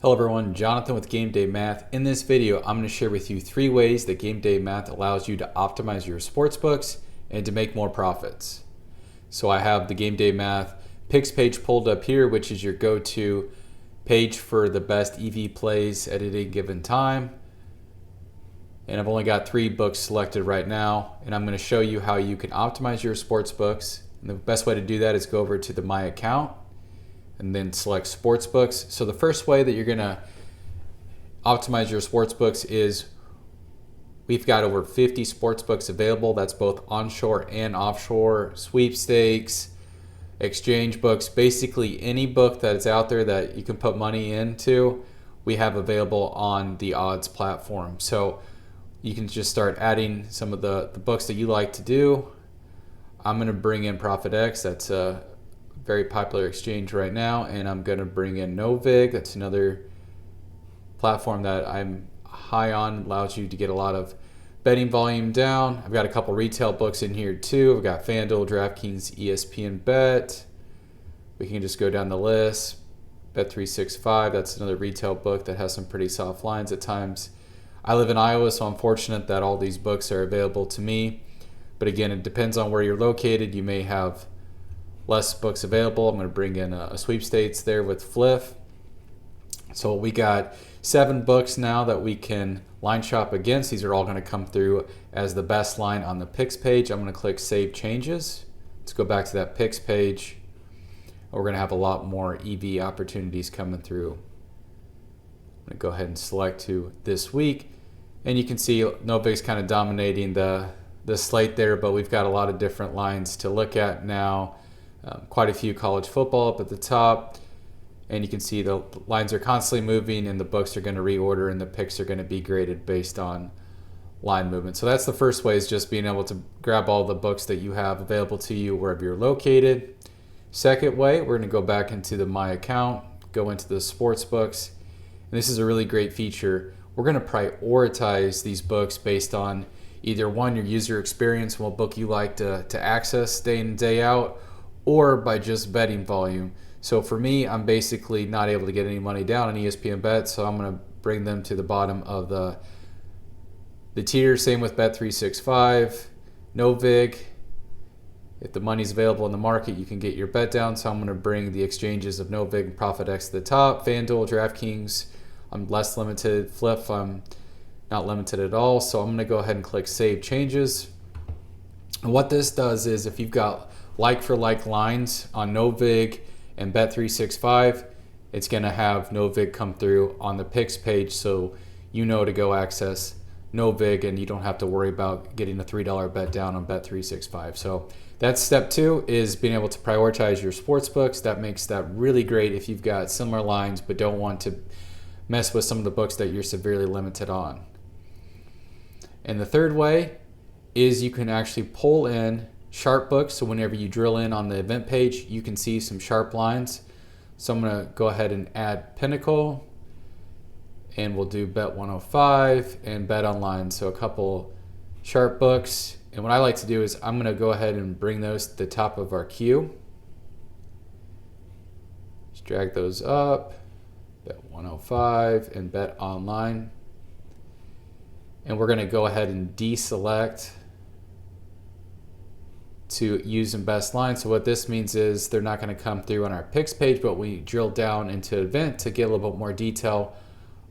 Hello everyone, Jonathan with GamedayMath. In this video, I'm going to share with you 3 ways that GamedayMath allows you to optimize your sportsbooks and to make more profits. So I have the GamedayMath picks page pulled up here, which is your go-to page for the best EV plays at any given time. And I've only got 3 books selected right now, and I'm going to show you how you can optimize your sportsbooks. And the best way to do that is go over to My Account and then select Sportsbooks. So the first way that you're gonna optimize your sportsbooks is we've got over 50 sportsbooks available. That's both onshore and offshore, sweepstakes, exchange books, basically any book that is out there that you can put money into, we have available on the odds platform. So you can just start adding some of the books that you like to do. I'm gonna bring in ProfitX, that's a very popular exchange right now, and I'm going to bring in Novig. That's another platform that I'm high on, allows you to get a lot of betting volume down. I've got a couple retail books in here too. I've got FanDuel, DraftKings, ESPN Bet. We can just go down the list. Bet365, that's another retail book that has some pretty soft lines at times. I live in Iowa, so I'm fortunate that all these books are available to me. But again, it depends on where you're located. You may have less books available. I'm going to bring in a sweepstakes there with Fliff. So we got 7 books now that we can line shop against. These are all going to come through as the best line on the picks page. I'm going to click Save Changes. Let's go back to that picks page. We're going to have a lot more EV opportunities coming through. I'm going to go ahead and select to this week. And you can see Novig's kind of dominating the slate there, but we've got a lot of different lines to look at now. Quite a few college football up at the top, and you can see the lines are constantly moving and the books are going to reorder and the picks are going to be graded based on line movement. So that's the first way, is just being able to grab all the books that you have available to you wherever you're located. Second way, we're going to go back into the My Account, go into the Sportsbooks, and this is a really great feature. We're going to prioritize these books based on either one, your user experience, what book you like to access day in and day out, or by just betting volume. So for me, I'm basically not able to get any money down on ESPN Bet, so I'm going to bring them to the bottom of the tier. Same with Bet365, Novig. If the money's available in the market, you can get your bet down. So I'm going to bring the exchanges of Novig and ProfitX to the top. FanDuel, DraftKings, I'm less limited. Fliff, I'm not limited at all. So I'm going to go ahead and click Save Changes. And what this does is, if you've got like for like lines on Novig and Bet365, it's going to have Novig come through on the picks page, so you know to go access Novig and you don't have to worry about getting a $3 bet down on Bet365. So that's step 2, is being able to prioritize your sports books. That makes that really great if you've got similar lines but don't want to mess with some of the books that you're severely limited on. And the third way is you can actually pull in sharp books, so whenever you drill in on the event page, you can see some sharp lines. So I'm going to go ahead and add Pinnacle, and we'll do Bet 105 and Bet Online, so a couple sharp books. And what I like to do is I'm going to go ahead and bring those to the top of our queue. Just drag those up, Bet 105 and Bet Online. And we're going to go ahead and deselect to use in best line. So what this means is they're not going to come through on our picks page, but we drill down into event to get a little bit more detail.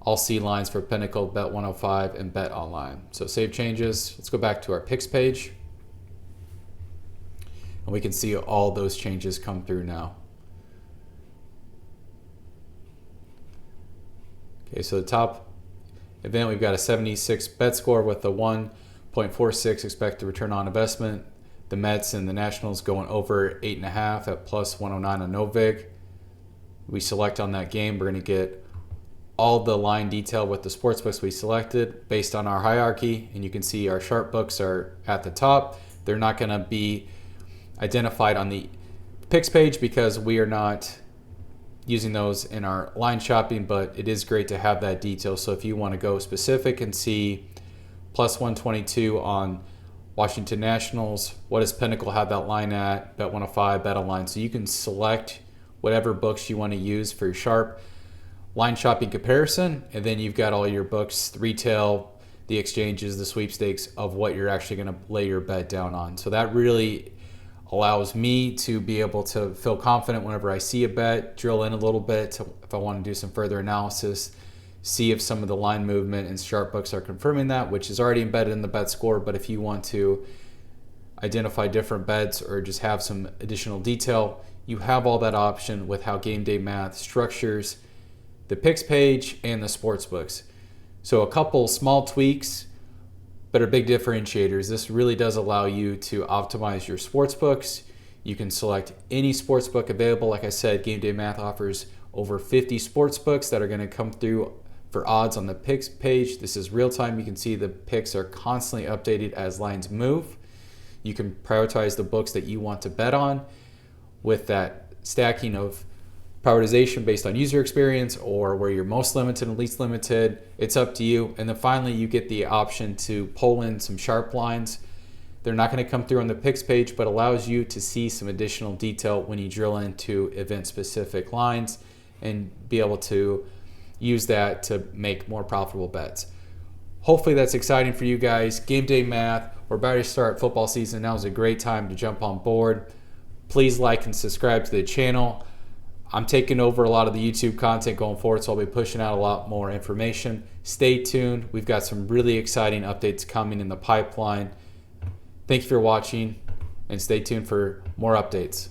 I'll see lines for Pinnacle, Bet 105, and Bet Online. So save changes. Let's go back to our picks page, and we can see all those changes come through now. Okay, so the top event, we've got a 76 bet score with a 1.46 expected return on investment. The Mets and the Nationals going over 8.5 at plus 109 on Novig. We select on that game. We're going to get all the line detail with the sportsbooks we selected based on our hierarchy. And you can see our sharp books are at the top. They're not going to be identified on the picks page because we are not using those in our line shopping, but it is great to have that detail. So if you want to go specific and see plus 122 on Washington Nationals, what does Pinnacle have that line at? Bet 105, Bet Online. So you can select whatever books you want to use for your sharp. line shopping comparison, and then you've got all your books, the retail, the exchanges, the sweepstakes of what you're actually going to lay your bet down on. So that really allows me to be able to feel confident whenever I see a bet, drill in a little bit if I want to do some further analysis, see if some of the line movement and sharp books are confirming that, which is already embedded in the bet score. But if you want to identify different bets or just have some additional detail, you have all that option with how GamedayMath structures the picks page and the sportsbooks. So a couple small tweaks, but are big differentiators. This really does allow you to optimize your sportsbooks. You can select any sportsbook available. Like I said, GamedayMath offers over 50 sportsbooks that are going to come through for odds on the picks page. This is real time. You can see the picks are constantly updated as lines move. You can prioritize the books that you want to bet on with that stacking of prioritization based on user experience or where you're most limited and least limited. It's up to you. And then finally, you get the option to pull in some sharp lines. They're not going to come through on the picks page, but allows you to see some additional detail when you drill into event-specific lines and be able to use that to make more profitable bets. Hopefully that's exciting for you guys. GamedayMath, we're about to start football season. Now is a great time to jump on board. Please like and subscribe to the channel. I'm taking over a lot of the YouTube content going forward, so I'll be pushing out a lot more information. Stay tuned. We've got some really exciting updates coming in the pipeline. Thank you for watching, and stay tuned for more updates.